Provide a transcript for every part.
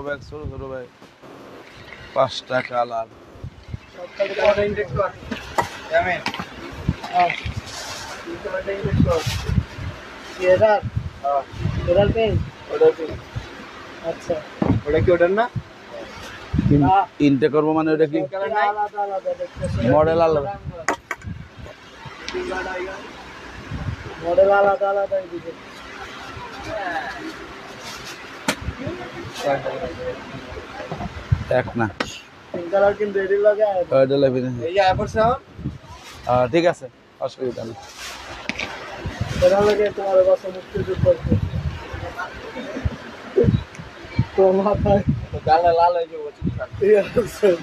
Bag ছোট ছোট bag 5টা কালার আচ্ছা ওটা কি ওটার না ইনটেক করবো মানে ওটা কি মডেল আলাদা মডেল আলাদা আলাদা দিবে এক না তিন কালার কিন্তু রেডি লাগে ওটা লাগবে না এই যে এয়ারপোর্ট সাউন্ড ঠিক আছে অসুবিধা নেই এটা লাগে তোমার বাসা মুক্তি করতে তো মাথায় গালে লাল হয়ে যাবে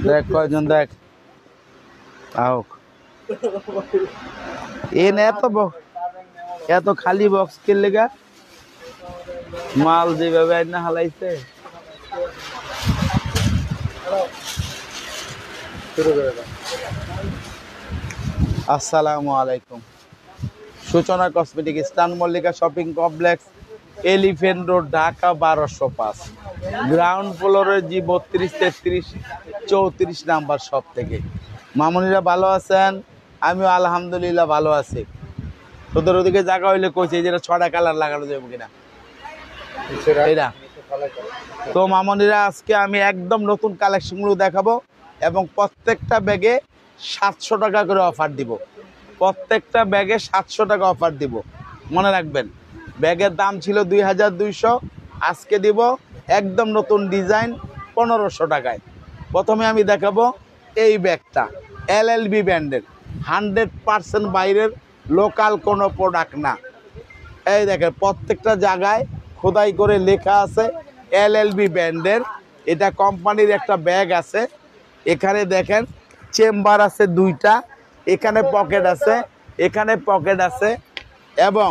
দেখ কয়জন দেখ আও এনে এত খালি বক্স কে লেগা মাল যেভাবে না হালাইছে আসসালামু আলাইকুম সূচনা কসমেটিক স্টান Mallika shopping complex Elephant Road Dhaka 1205 ground ফ্লোরে জি 32 33 34 নাম্বার শপ থেকে মামুনিরা ভালো আছেন আমিও আলহামদুলিল্লাহ ভালো আছি তোদের ওদিকে জায়গা হইলে কইছে যেটা 6টা কালার লাগানো যাবে কিনা এইটা তো মামুনিরা আজকে আমি একদম নতুন কালেকশনগুলো দেখাবো এবং প্রত্যেকটা ব্যাগে 700 টাকা করে অফার দিব প্রত্যেকটা ব্যাগে 700 টাকা অফার দিব মনে রাখবেন ব্যাগের দাম ছিল 2200 আজকে দিব একদম নতুন ডিজাইন 1500 টাকায় প্রথমে আমি দেখাবো এই ব্যাগটা এলএলবি ব্র্যান্ডের 100% বাইরের লোকাল কোনো প্রোডাক্ট না এই দেখেন প্রত্যেকটা জায়গায় খোদাই করে লেখা আছে এলএলবি ব্র্যান্ডের এটা কোম্পানির একটা ব্যাগ আছে এখানে দেখেন চেম্বার আছে 2টা এখানে পকেট আছে এবং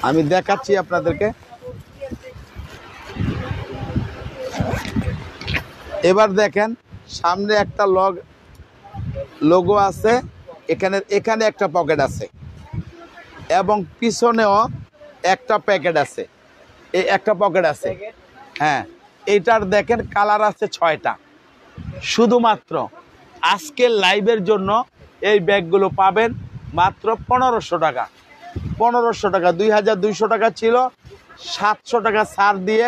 আমি দেখাচ্ছি আপনাদেরকে এবার দেখেন সামনে একটা লোগো আছে এখানে একটা পকেট আছে এবং পিছনেও একটা প্যাকেট আছে এই একটা পকেট আছে হ্যাঁ এটার দেখেন কালার আছে 6টা শুধুমাত্র আজকের লাইভের জন্য এই ব্যাগগুলো পাবেন মাত্র 1500 টাকা 2200 টাকা ছিল 700 টাকা ছাড় দিয়ে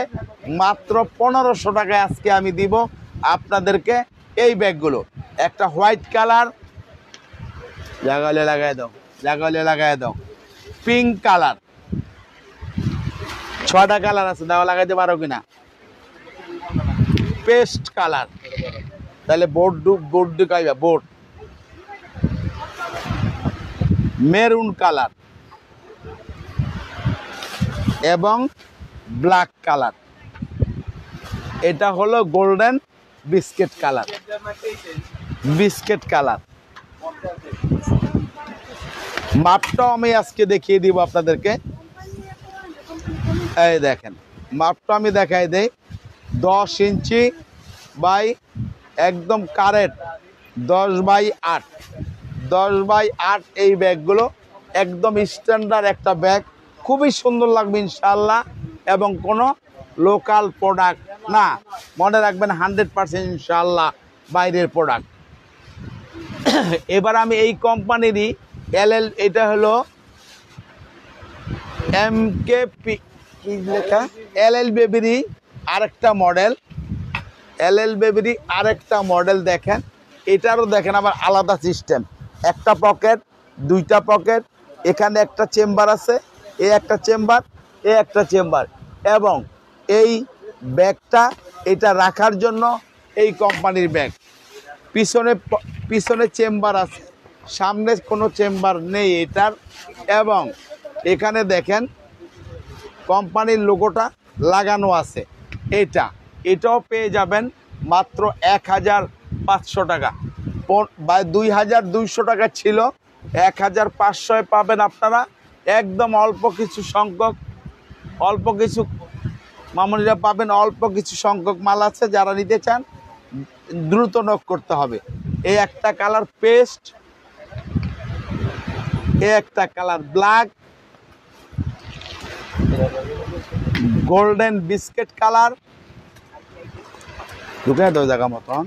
মাত্র 1500 টাকায় আজকে আমি দিব আপনাদেরকে এই ব্যাগগুলো একটা হোয়াইট কালার জাগালে লাগাই দাও পিঙ্ক কালার 6টা কালার আছে দাও লাগাইতে পারো কিনা পেস্ট কালার তাহলে বোর্ড ঢুকাইবা বোর্ড মেরুন কালার এবং ব্ল্যাক কালার এটা হলো গোল্ডেন বিস্কিট কালার মাপটাও আমি আজকে দেখিয়ে দিব আপনাদেরকে এই দেখেন মাপটা আমি দেখাই দেই 10 ইঞ্চি বাই একদম কারেক্ট 10x8 এই ব্যাগগুলো একদম স্ট্যান্ডার্ড একটা ব্যাগ খুবই সুন্দর লাগবে ইনশাআল্লাহ এবং কোনো লোকাল প্রোডাক্ট না মনে রাখবেন 100% ইনশাআল্লাহ বাইরের প্রোডাক্ট এবার আমি এই কোম্পানিরই এটা হলো এমকেপি কি লেখা এলএল বেবিরই আরেকটা মডেল দেখেন এটারও দেখেন আবার আলাদা সিস্টেম একটা পকেট 2টা পকেট এখানে একটা চেম্বার আছে একটা চেম্বার এবং এই ব্যাগটা এটা রাখার জন্য এই কোম্পানির ব্যাগ পিছনে চেম্বার আছে সামনে কোনো চেম্বার নেই এটার এবং এখানে দেখেন কোম্পানির লোগোটা লাগানো আছে এটাও পেয়ে যাবেন মাত্র 1500 টাকা বা 2200 টাকা ছিল 1500 পাবেন আপনারা একদম অল্প কিছু মামুনিরা পাবেন অল্প কিছু সংখ্যক মাল আছে যারা নিতে চান দ্রুত নক করতে হবে এই একটা কালার পেস্ট এই একটা colour black golden biscuit colour, ঢুকে দাও জায়গা মতন,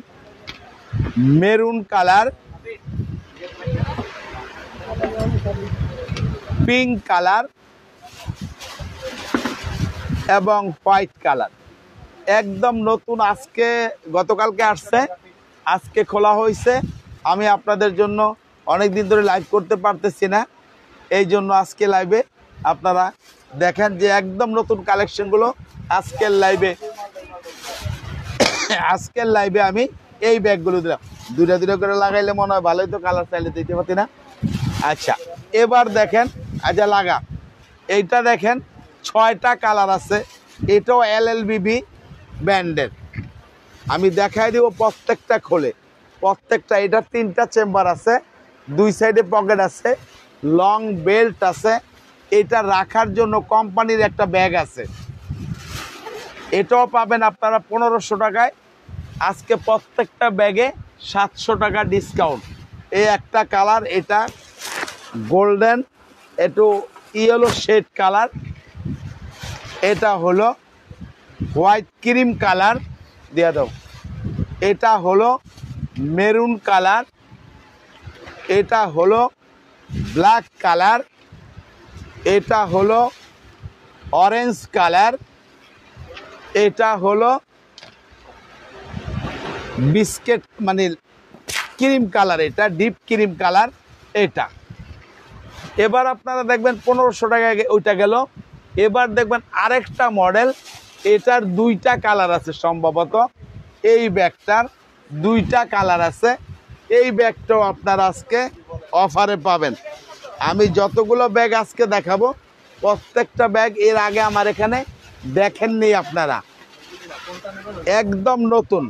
মেরুন কালার, পিঙ্ক কালার এবং হোয়াইট কালার। একদম নতুন, আজকে গতকালকে আসছে, আজকে খোলা হয়েছে। আমি আপনাদের জন্য অনেক দিন ধরে লাইভ করতে পারতেছি না, এই জন্য আজকে লাইভে আপনারা দেখেন যে একদম নতুন কালেকশনগুলো আজকের লাইভে আমি এই ব্যাগগুলো দিলাম। দুইটা দুইটা করে লাগাইলে মনে হয় ভালোই, তো কালার চাইলে দিতে পারতি না। আচ্ছা, এবার দেখেন, আচ্ছা লাগা, এইটা দেখেন 6টা কালার আছে, এটাও LLBB ব্র্যান্ডের। আমি দেখাই দিব প্রত্যেকটা খোলে, প্রত্যেকটা। এটা 3টা চেম্বার আছে, 2 সাইডে পকেট আছে, লং বেল্ট আছে, এটা রাখার জন্য কোম্পানির একটা ব্যাগ আছে। এটাও পাবেন আপনারা 1500 টাকায়। আজকে প্রত্যেকটা ব্যাগে 700 টাকা ডিসকাউন্ট। এই একটা কালার, এটা গোল্ডেন, একটু ইয়েলো শেড কালার, এটা হলো হোয়াইট ক্রিম কালার দিয়ে দাও, এটা হলো মেরুন কালার, এটা হলো ব্ল্যাক কালার, এটা হলো অরেঞ্জ কালার, এটা হলো বিস্কিট মানে ক্রিম কালার, এটা ডিপ ক্রিম কালার এটা। এবার আপনারা দেখবেন 1500 টাকায় ওইটা গেল। এবার দেখবেন আরেকটা মডেল, এটার 2টা কালার আছে সম্ভবত, এই ব্যাগটার 2টা কালার আছে। এই ব্যাগটাও আপনারা আজকে অফারে পাবেন। আমি যতগুলো ব্যাগ আজকে দেখাবো, প্রত্যেকটা ব্যাগ এর আগে আমার এখানে দেখেননি আপনারা। একদম নতুন,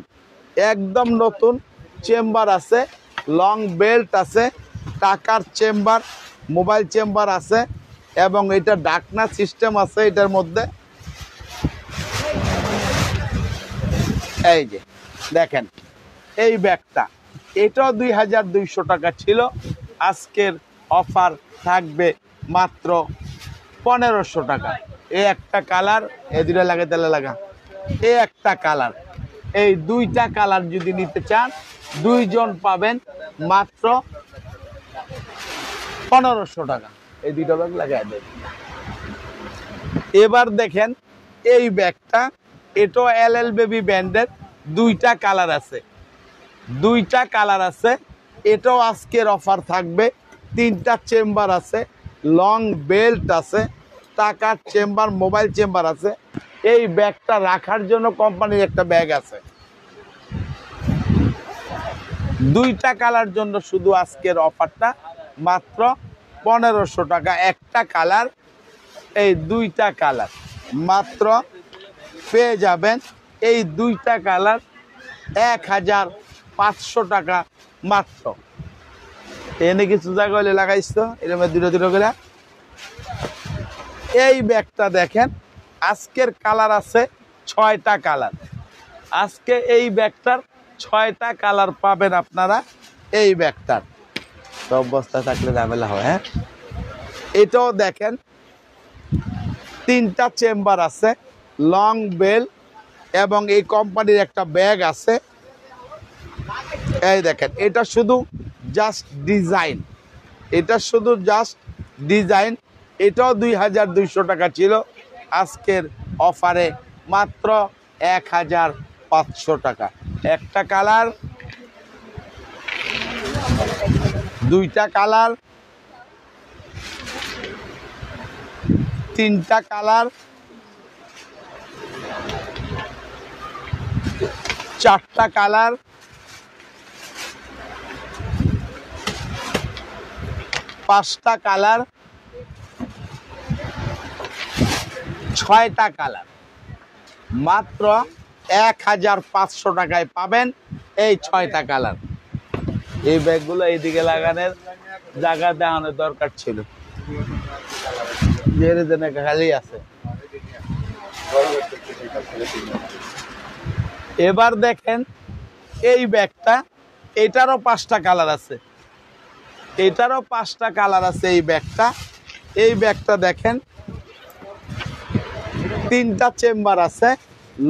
একদম নতুন চেম্বার আছে, লং বেল্ট আছে, টাকার চেম্বার, মোবাইল চেম্বার আছে এবং এটা ডাকনা সিস্টেম আছে এটার মধ্যে। এই যে দেখেন এই ব্যাগটা, এটাও 2200 টাকা ছিল, আজকের অফার থাকবে মাত্র 1500 টাকা। এই একটা কালার, এই দুটা লাগে তেলে লাগা, এই একটা কালার, এই 2টা কালার যদি নিতে চান 2 জন পাবেন মাত্র 1500 টাকা। এই 2টা ব্যাগ লাগাই দেন। এবার দেখেন এই ব্যাগটা, এটাও LLBB ব্র্যান্ডের, 2টা কালার আছে, 2টা কালার আছে। এটাও আজকের অফার থাকবে, 3টা চেম্বার আছে, লং বেল্ট আছে, টাকার চেম্বার, মোবাইল চেম্বার আছে। এই ব্যাগটা রাখার জন্য কোম্পানির একটা ব্যাগ আছে। 2টা কালার জন্য শুধু আজকের অফারটা মাত্র 1500 টাকা। একটা কালার, এই 2টা কালার মাত্র পেয়ে যাবেন। এই 2টা কালার 1500 টাকা মাত্র। এনে কিছু জায়গা হলে লাগাইছ তো এরকম 2টা করে। এই ব্যাগটা দেখেন, আজকের কালার আছে 6টা কালার। আজকে এই ব্যাগটার 6টা কালার পাবেন আপনারা। এই ব্যাগটার সব বস্তা থাকলে ঝামেলা হয়। হ্যাঁ, এটাও দেখেন 3টা চেম্বার আছে, লং বেল এবং এই কোম্পানির একটা ব্যাগ আছে। এই দেখেন, এটা শুধু জাস্ট ডিজাইন, এটা শুধু জাস্ট ডিজাইন। এটাও 2200 টাকা ছিল, আজকের অফারে মাত্র 1500 টাকা। একটা কালার, 2টা কালার, 3টা কালার, 4টা কালার, 5টা কালার, 6টা কালার। মাত্র 1500 টাকায় পাবেন এই 6টা কালার। এই ব্যাগগুলো এইদিকে লাগানোর জায়গা দেওয়ানোর দরকার ছিল, খালি আছে। এবার দেখেন এই ব্যাগটা, এটারও 5টা কালার আছে, এটারও 5টা কালার আছে। এই ব্যাগটা দেখেন তিনটা চেম্বার আছে,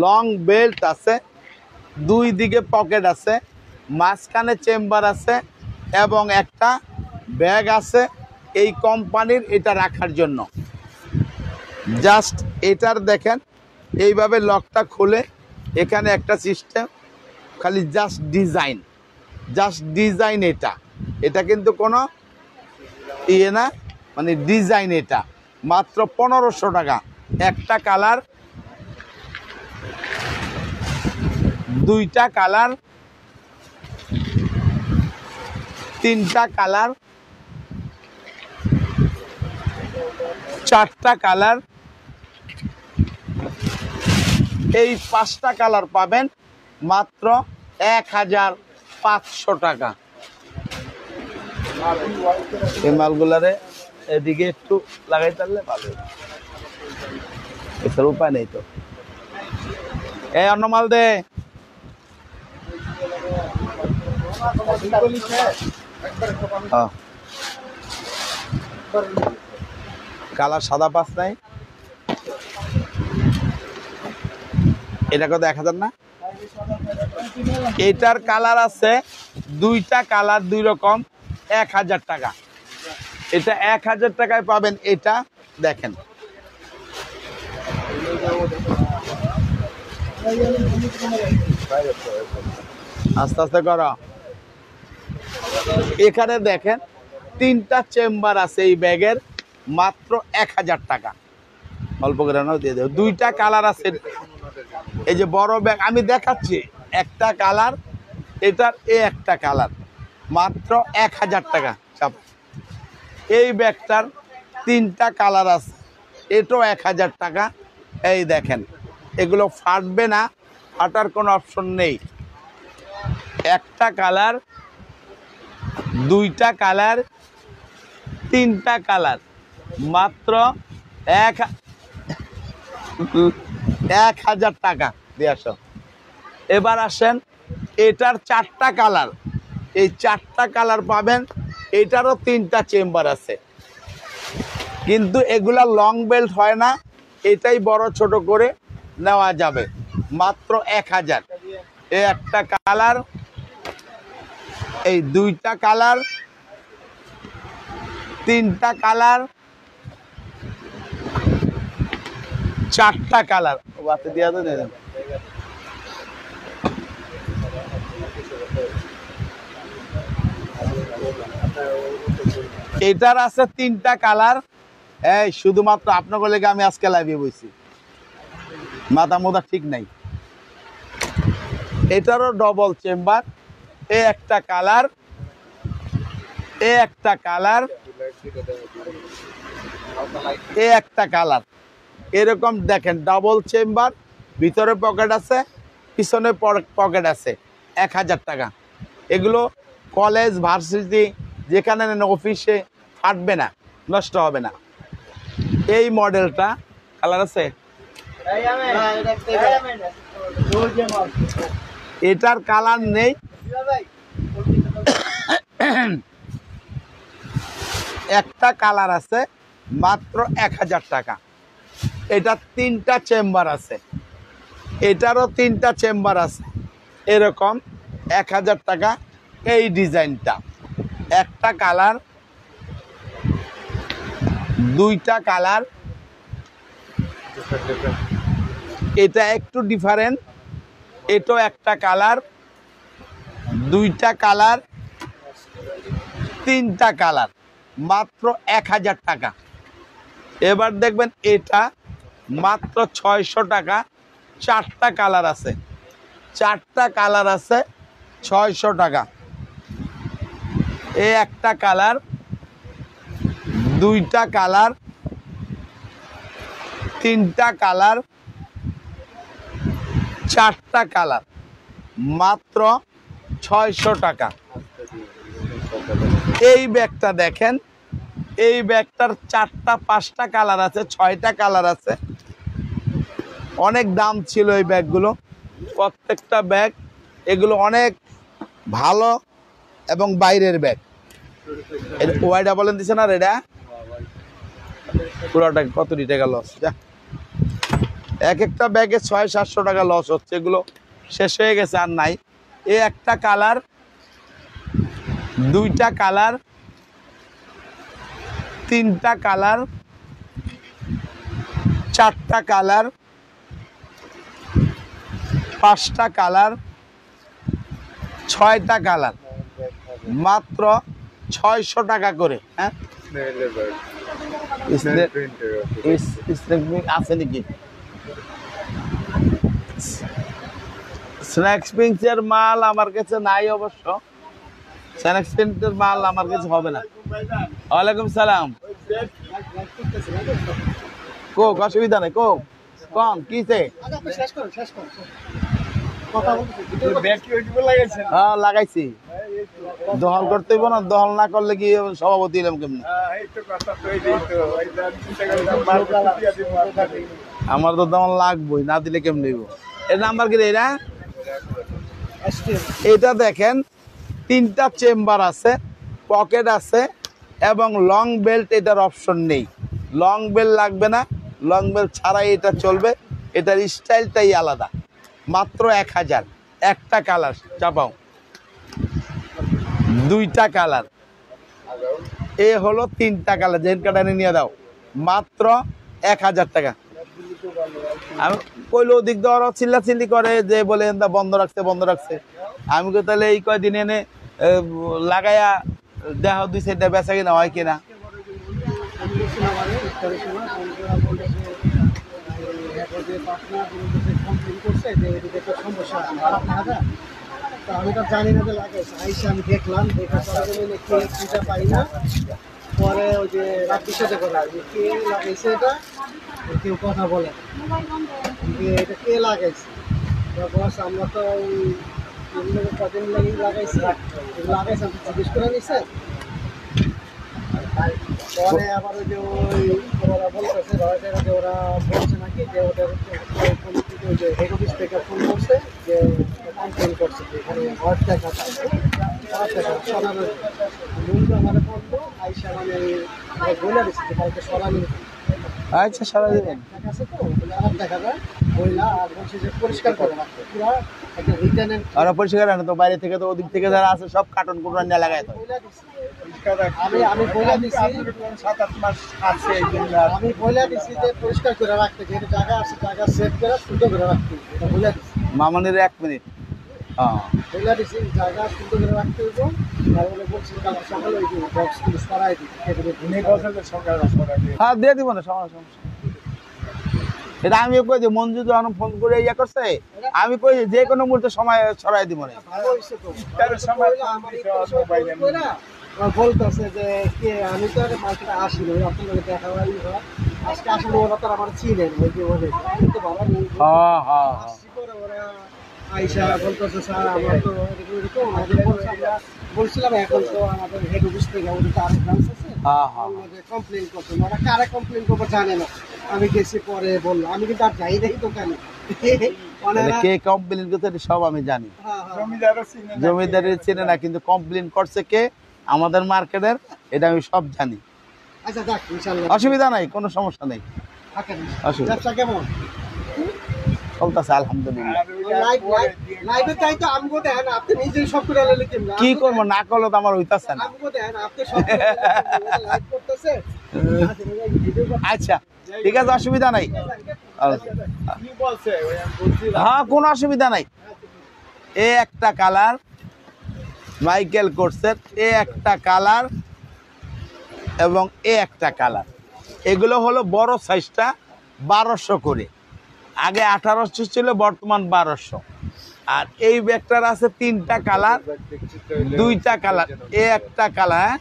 লং বেল্ট আছে, দুই দিকে পকেট আছে, মাঝখানে চেম্বার আছে এবং একটা ব্যাগ আছে এই কোম্পানির এটা রাখার জন্য। জাস্ট এটার দেখেন এইভাবে লকটা খুলে এখানে একটা সিস্টেম, খালি জাস্ট ডিজাইন এটা কিন্তু কোনো ইয়ে না, মানে ডিজাইন। এটা মাত্র 1500 টাকা। একটা কালার, দুইটা কালার, তিনটা কালার, চারটা কালার, এই 5টা কালার পাবেন মাত্র 1500 টাকা। এই মালগুলারে এদিকে একটু লাগাই তাহলে ভালো, এছাড়া উপায় নেই তো। এই অন্য মাল দে। কালার সাদা 5 নাই, এটা কত 1000 না? এটার কালার আছে দুইটা কালার, দুই রকম, 1000 টাকা। এটা 1000 টাকায় পাবেন। এটা দেখেন আস্তে আস্তে করো। এখানে দেখেন তিনটা চেম্বার আছে এই ব্যাগের, মাত্র 1000 টাকা। অল্প করে নাও, দিয়ে দেবো। দুইটা কালার আছে, এই যে বড় ব্যাগ আমি দেখাচ্ছি, একটা কালার, এটার একটা কালার, মাত্র 1000 টাকা। এই ব্যাগটার তিনটা কালার আছে, এটাও 1000 টাকা। এই দেখেন এগুলো ফাটবে না, ফাটার কোনো অপশন নেই। একটা কালার, দুইটা কালার, তিনটা কালার, মাত্র 1000 টাকা দিয়ে আসো। এবার আসেন, এটার 4টা কালার, এই 4টা কালার পাবেন। এটারও 3টা চেম্বার আছে, কিন্তু এগুলা লং বেল্ট হয় না, এটাই বড় ছোট করে নেওয়া যাবে, মাত্র 1000। এই একটা কালার, এই দুইটা কালার, তিনটা কালার, 4টা কালার। বাতে দিয়া তো দেন। এটার আছে 3টা কালার। এই শুধুমাত্র আপনাকে লেগে আমি আজকে লাইভে বইছি, মাথা মোদা ঠিক নাই। এটারও ডবল চেম্বার, একটা কালার, একটা কালার, একটা কালার। এরকম দেখেন ডাবল চেম্বার, ভিতরে পকেট আছে, পিছনে পকেট আছে। 1000 টাকা। এগুলো কলেজ, ভার্সিটি, যেখানে নেন, অফিসে ফাটবে না, নষ্ট হবে না। এই মডেলটা কালার আছে, এটার কালার নেই। একটা কালার আছে, মাত্র 1000 টাকা। এটা 3টা চেম্বার আছে, এটারও 3টা চেম্বার আছে, এরকম 1000 টাকা। এই ডিজাইনটা একটা কালার, দুইটা কালার, এটা একটু ডিফারেন্ট, এটাও একটা কালার, দুইটা কালার, 3টা কালার, মাত্র 1000 টাকা। এবার দেখবেন এটা মাত্র 600 টাকা। 4টা কালার আছে, 4টা কালার আছে, 600 টাকা। এই একটা কালার, দুইটা কালার, 3টা কালার, 4টা কালার, মাত্র 600 টাকা। এই ব্যাগটা দেখেন, এই ব্যাগটার 4টা 5টা কালার আছে, 6টা কালার আছে। অনেক দাম ছিল এই ব্যাগগুলো, প্রত্যেকটা ব্যাগ। এগুলো অনেক ভালো এবং বাইরের ব্যাগ। ওয়াইডা বলেন দিছে না, এটা পুরোটা কত টাকা লস যা। এক একটা ব্যাগে 600-700 টাকা লস হচ্ছে, এগুলো শেষ হয়ে গেছে আর নাই। এ একটা কালার, দুইটা কালার, তিনটা কালার, চারটা কালার, পাঁচটা কালার, ছয়টা কালার, মাত্র 600 টাকা করে। হ্যাঁ আছে নাকি? স্ন্যাক্স পিংসের মাল আমার কাছে নাই অবশ্য, স্ন্যাক্স পিংসের মাল আমার কাছে হবে না। ওয়ালাইকুম সালাম। কোক অসুবিধা নেই, কোক কম কিসে? হ্যাঁ লাগাইছি, দহল করতে হইব না, দহল না করলে কি সভাপতি এলাম কেমনি? আমার তো দহল লাগবই, না দিলে কেমনি হইব? এর নাম্বার কি এটা? এটা দেখেন, তিনটা চেম্বার আছে, পকেট আছে এবং লং বেল্ট এটার অপশন নেই। লং বেল্ট লাগবে না, লং বেল্ট ছাড়াই এটা চলবে। এটার স্টাইলটাই আলাদা। মাত্র 1000। একটা কালার চাপাও, দুইটা কালার, এ হলো তিনটা কালার। জেন কাটানে নিয়ে দাও, মাত্র 1000 টাকা। আমি কইলো ওদিক দিয়ে ওরা চিল্লাচিল্লি করে যে বলে বন্ধ রাখছে বন্ধ রাখছে। আমি কই তাহলে এই কয়দিন এনে লাগাইয়া দেখা দুই সাইডটা বেচা কিনা হয় কিনা। আমি তো জানি না যে লাগাইছে, আইসা আমি দেখলাম, দেখার পরে পাই না। পরে ওই যে রাত্রির সাথে কথা, কে লাগাইছে এটা, কেউ কথা বলে এটা কে লাগাইছে। বস আমরা তো কদিন লাগে লাগাইছি, লাগাইছে জিজ্ঞেস করে নিছে। পরে আবার ওই যে ওরা বলতেছে যে ওরা বলছে নাকি যে ওদের যে হেড অফিস থেকে ফোন করছে যে কমপ্লেন করছে যে এখানে ঘর দেখা মূল্য মানে পড়লো আইসা মানে বলে দিচ্ছে যে কালকে সরানি। আচ্ছা সারা দিবেন আছে তো খারাপ দেখা যায় বইলা, আর বলছে যে পরিষ্কার করে রাখতে পুরা একটা রিটার্নের। ওরা পরিষ্কার রাখে না তো, বাইরে থেকে তো ওদিক থেকে যারা আছে সব কার্টন কুটন নিয়ে লাগায় তো। আমি বলে দিছি 7-8 মাস আছে, আমি বলে দিছি যে পরিষ্কার করে রাখতে, যেহেতু জায়গা আছে জায়গা সেভ করে সুন্দর করে রাখতে, এটা বলে দিছি। মামনির 1 মিনিট। হ্যাঁ বলে দিছি জায়গা সুন্দর করে রাখতে হইব। আর বলে বলছি কাল সকালে ওই বক্সগুলো সরাই দিই, হ্যাঁ দিয়ে দিব না, সমস্যা। এটা আমি কই যে মঞ্জু যখন ফোন করে ইয়া করছে, আমি কই যে কোনো মুহূর্তে সময় ছড়াই দিব না। ভালো হইছে তো ইফতারের সময় বলতেছে যে কে আমি তো আর মার্কেটে আসি না, আপনাদের দেখা হয় আজকে আসলে ওরা তো আমার চিনেন, ওই যে ওদের তো বাবা নেই। হ্যাঁ হ্যাঁ ওরা আইসা বলতেছে স্যার আমার তো এরকম আমরা বলছিলাম, এখন তো আমাদের হেড অফিস থেকে ওদের তো আরো ব্রাঞ্চ আছে, কমপ্লেন করছে। ওরা কারা কমপ্লেন করবো জানে না, আমি গেছি পরে বললো, আমি কিন্তু আর যাই দেখি দোকানে। কে কমপ্লেন করছে সব আমি জানি, জমিদারের চেনে না, কিন্তু কমপ্লেন করছে কে আমাদের মার্কেটের, এটা আমি সব জানি। আচ্ছা যাক ইনশাআল্লাহ অসুবিধা নাই, কোনো সমস্যা নেই। অসুবিধা ব্যবসা কেমন চলতেছে আলহামদুলিল্লাহ। লাইভে চাই তো আমগো দেন, আপনি নিজেই সব করে আনলে কেমন? কি করবো, না করলে তো আমার হইতাছে না। আমগো দেন, আপনি সব লাইভ করতেছে। আচ্ছা ঠিক আছে, অসুবিধা নাই। কি বলছে হ্যাঁ কোনো অসুবিধা নাই। এ একটা কালার মাইকেল কোর্সের, এ একটা কালার এবং এ একটা কালার। এগুলো হলো বড় সাইজটা 1200 করে, আগে 1800 ছিল, বর্তমান 1200। আর এই ব্যাগটার আছে 3টা কালার, 2টা কালার, এ একটা কালার।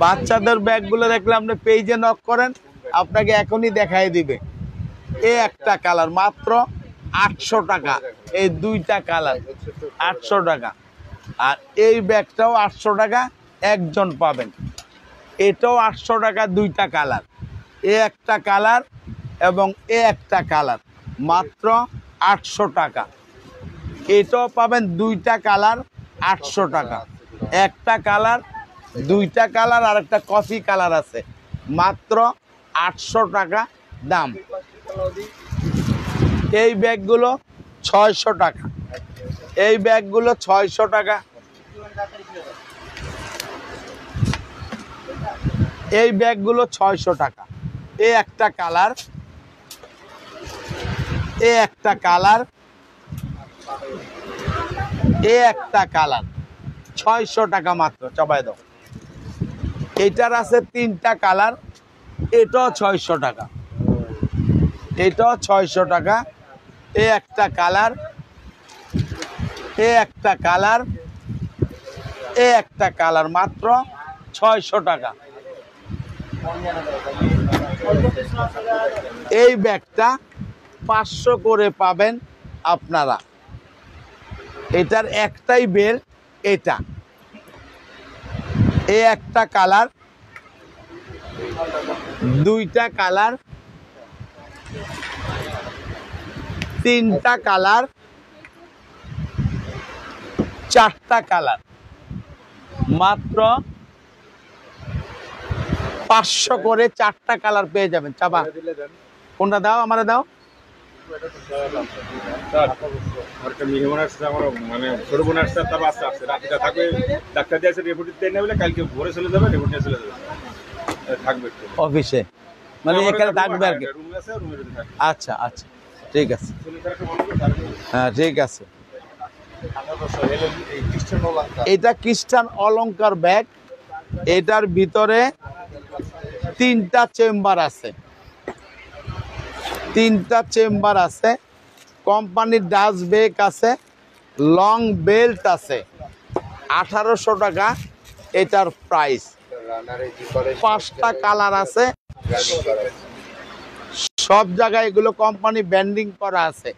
বাচ্চাদের ব্যাগগুলো দেখলে আপনি পেজে নক করেন, আপনাকে এখনই দেখাই দিবে। এ একটা কালার মাত্র 800 টাকা, এই 2টা কালার 800 টাকা। আর এই ব্যাগটাও 800 টাকা, একজন পাবেন। এটাও 800 টাকা, 2টা কালার, এ একটা কালার এবং এ একটা কালার, মাত্র 800 টাকা। এটাও পাবেন 2টা কালার 800 টাকা, একটা কালার, 2টা কালার আর একটা কফি কালার আছে, মাত্র 800 টাকা দাম। এই ব্যাগগুলো 600 টাকা, এই ব্যাগগুলো 600 টাকা, এই ব্যাগগুলো 600 টাকা। এই একটা কালার, এই একটা কালার, এই একটা কালার 600 টাকা মাত্র, চাপাই দাও। এটার আছে 3টা কালার, এটাও 600 টাকা, এটাও 600 টাকা। এই একটা কালার, এই একটা কালার, এই একটা কালার মাত্র 600 টাকা। এই ব্যাগটা 500 করে পাবেন আপনারা। এটার একটাই বেল, এটা এই একটা কালার, 2টা কালার, 3টা কালার, 4টা কালার মাত্র 500 করে 4টা কালার পেয়ে যাবেন। চাপা কোনটা দাও, আমারে দাও। মানে ছোট বোন আসছে, তার বাচ্চা আসছে, রাত্রিটা থাকবে, ডাক্তার দিয়েছে রিপোর্ট দিয়ে নেবে, কালকে ভোরে চলে যাবে, রিপোর্ট নিয়ে চলে যাবে, থাকবে অফিসে, মানে এখানে থাকবে আর কি। রুমে আছে, রুমে যদি থাকে। আচ্ছা আচ্ছা, ঠিক আছে, হ্যাঁ ঠিক আছে। এটা খ্রিস্টান অলংকার ব্যাগ। এটার ভিতরে 3টা চেম্বার আছে, 3টা চেম্বার আছে, কোম্পানির ডাস্ট ব্যাগ আছে, লং বেল্ট আছে। 1800 টাকা এটার প্রাইস। 5টা কালার আছে, সব জায়গায় এগুলো কোম্পানি ব্র্যান্ডিং করা আছে।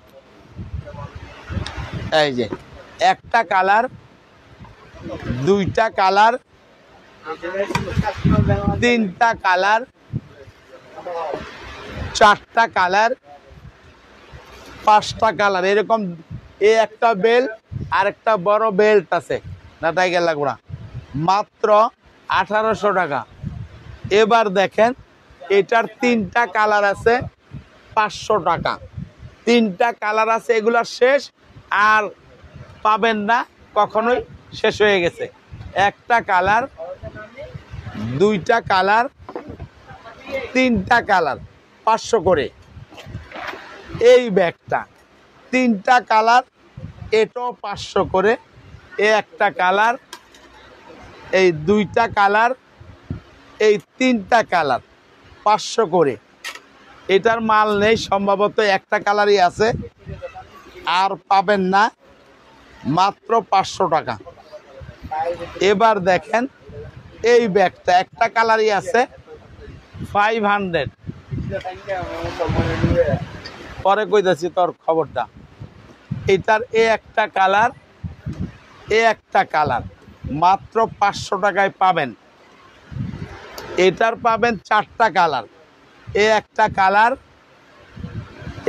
এই যে একটা কালার, 2টা কালার, 3টা কালার, 4টা কালার, 5টা কালার এরকম। এই একটা বেল্ট আর একটা বড় বেল্ট আছে, না তাই গেল না, মাত্র 1800 টাকা। এবার দেখেন এটার 3টা কালার আছে, 500 টাকা। 3টা কালার আছে, এগুলা শেষ আর পাবেন না কখনোই, শেষ হয়ে গেছে। একটা কালার, 2টা কালার, 3টা কালার 500 করে। এই ব্যাগটা 3টা কালার, এটাও 500 করে। এই একটা কালার, এই 2টা কালার, এই 3টা কালার 500 করে। এটার মাল নেই, সম্ভবত একটা কালারই আছে, আর পাবেন না, মাত্র 500 টাকা। এবার দেখেন এই ব্যাগটা একটা কালারই আছে, 500। পরে কইতাছি তোর খবরটা। এটার এ একটা কালার, এ একটা কালার মাত্র 500 টাকায় পাবেন। এটার পাবেন 4টা কালার, এ একটা কালার,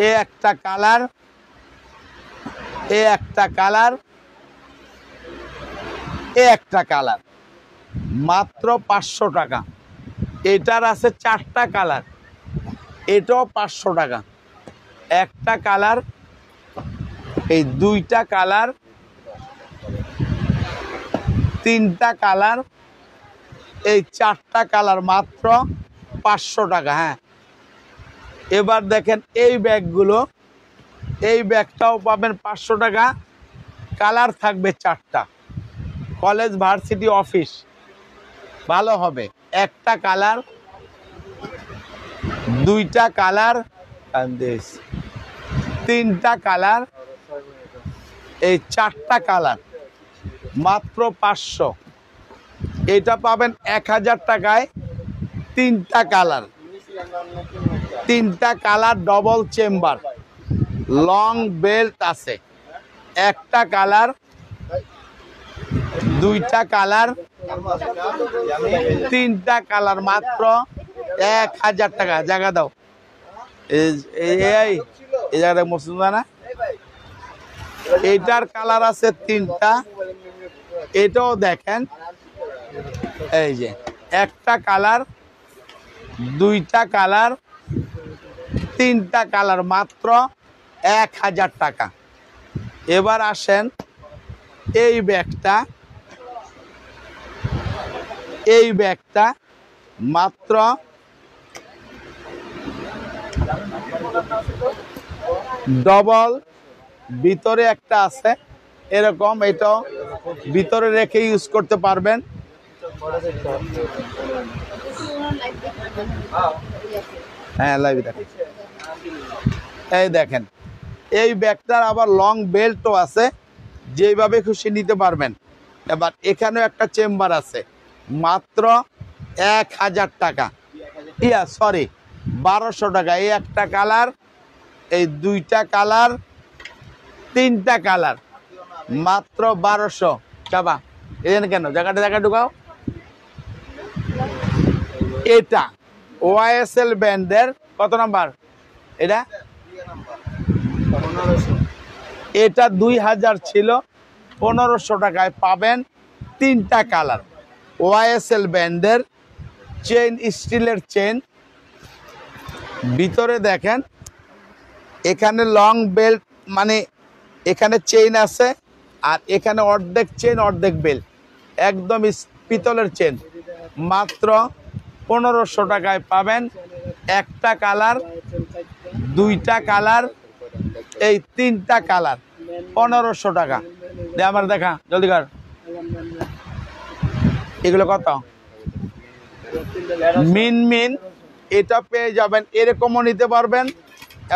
এ একটা কালার, এ একটা কালার, এ একটা কালার মাত্র 500 টাকা। এটার আছে 4টা কালার, এটাও 500 টাকা। একটা কালার, এই 2টা কালার, 3টা কালার, এই 4টা কালার মাত্র 500 টাকা। হ্যাঁ, এবার দেখেন এই ব্যাগগুলো, এই ব্যাগটাও পাবেন 500 টাকা। কালার থাকবে 4টা, কলেজ ভার্সিটি অফিস ভালো হবে। একটা কালার, 2টা কালার, 3টা কালার, এই 4টা কালার মাত্র 500। এটা পাবেন 1000 টাকায়। 3টা কালার, 3টা colour double chamber, long belt আছে। একটা কালার, 2টা কালার, 3টা কালার মাত্র 1000 টাকা। জায়গা দাও, এই জায়গাটা মসজিদ না। এইটার কালার আছে 3টা, এটাও দেখেন। এই যে একটা কালার, 2টা কালার, তিনটা কালার মাত্র 1000 টাকা। এবার আসেন এই ব্যাগটা মাত্র ডবল, ভিতরে একটা আছে এরকম, এটাও ভিতরে রেখে ইউজ করতে পারবেন। হ্যাঁ লাইভ দেখেন, এই দেখেন এই ব্যাগটার আবার লং বেল্টও আছে, যেভাবে খুশি নিতে পারবেন। এবার এখানেও একটা চেম্বার আছে, মাত্র 1000 টাকা, সরি 1200 টাকা। এই একটা কালার, এই দুইটা কালার, তিনটা কালার, মাত্র 1200 টাকা। এখানে কেন জায়গাটা ঢুকাও। এটা ওয়াইএসএল ব্র্যান্ডের কত নাম্বার? এটা 2000 ছিল, 1500 টাকায় পাবেন। তিনটা কালার, ওয়াইএসএল ব্র্যান্ডের, চেইন স্টিলের চেইন, ভিতরে দেখেন এখানে লং বেল্ট, মানে এখানে চেইন আছে আর এখানে অর্ধেক চেইন অর্ধেক বেল্ট, একদম পিতলের চেইন। মাত্র 1500 টাকায় পাবেন। একটা কালার, দুইটা কালার, এই তিনটা কালার, 1500 টাকা। আমার দেখা জলদি কর, এগুলো কত? মিন এটা পেয়ে যাবেন, এরকমও নিতে পারবেন।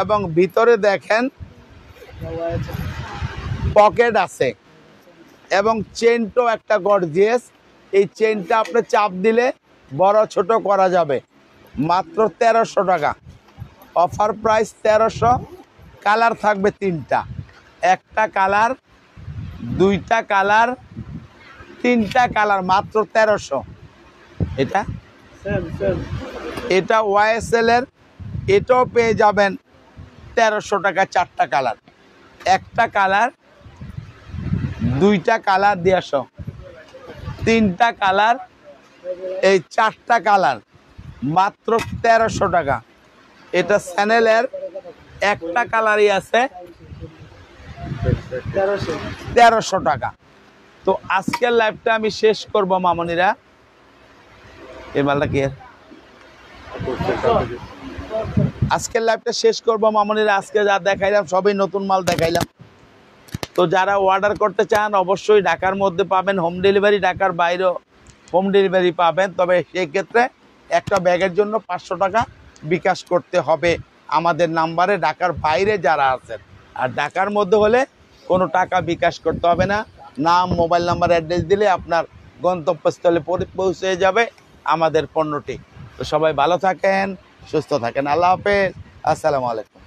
এবং ভিতরে দেখেন পকেট আছে এবং চেনটাও একটা গর্জিয়াস। এই চেনটা আপনি চাপ দিলে বড় ছোট করা যাবে। মাত্র 1300 টাকা, অফার প্রাইস 1300। কালার থাকবে তিনটা, একটা কালার, দুইটা কালার, তিনটা কালার, মাত্র 1300। এটা ওয়াইএসএল এর, এটাও পেয়ে যাবেন 1300 টাকা। চারটা কালার, একটা কালার, দুইটা কালার 150, তিনটা কালার, এই চারটা কালার, মাত্র 1300 টাকা। এটা চ্যানেলের একটা কালারই আছে, 1300 টাকা। তো আজকের লাইভটা আমি শেষ করব মামনিরা। এই মালটা কি আজকের লাইভটা শেষ করব মামনিরা। আজকে যা দেখাইলাম সবই নতুন মাল দেখাইলাম। তো যারা অর্ডার করতে চান অবশ্যই ঢাকার মধ্যে পাবেন হোম ডেলিভারি, ঢাকার বাইরেও হোম ডেলিভারি পাবেন। তবে সেই ক্ষেত্রে একটা ব্যাগের জন্য 500 টাকা বিকাশ করতে হবে আমাদের নাম্বারে, ঢাকার বাইরে যারা আছেন। আর ঢাকার মধ্যে হলে কোনো টাকা বিকাশ করতে হবে না। নাম, মোবাইল নাম্বার, অ্যাড্রেস দিলে আপনার গন্তব্যস্থলে পৌঁছে যাবে আমাদের পণ্যটি। তো সবাই ভালো থাকেন, সুস্থ থাকেন। আল্লাহ হাফেজ, আসসালামু আলাইকুম।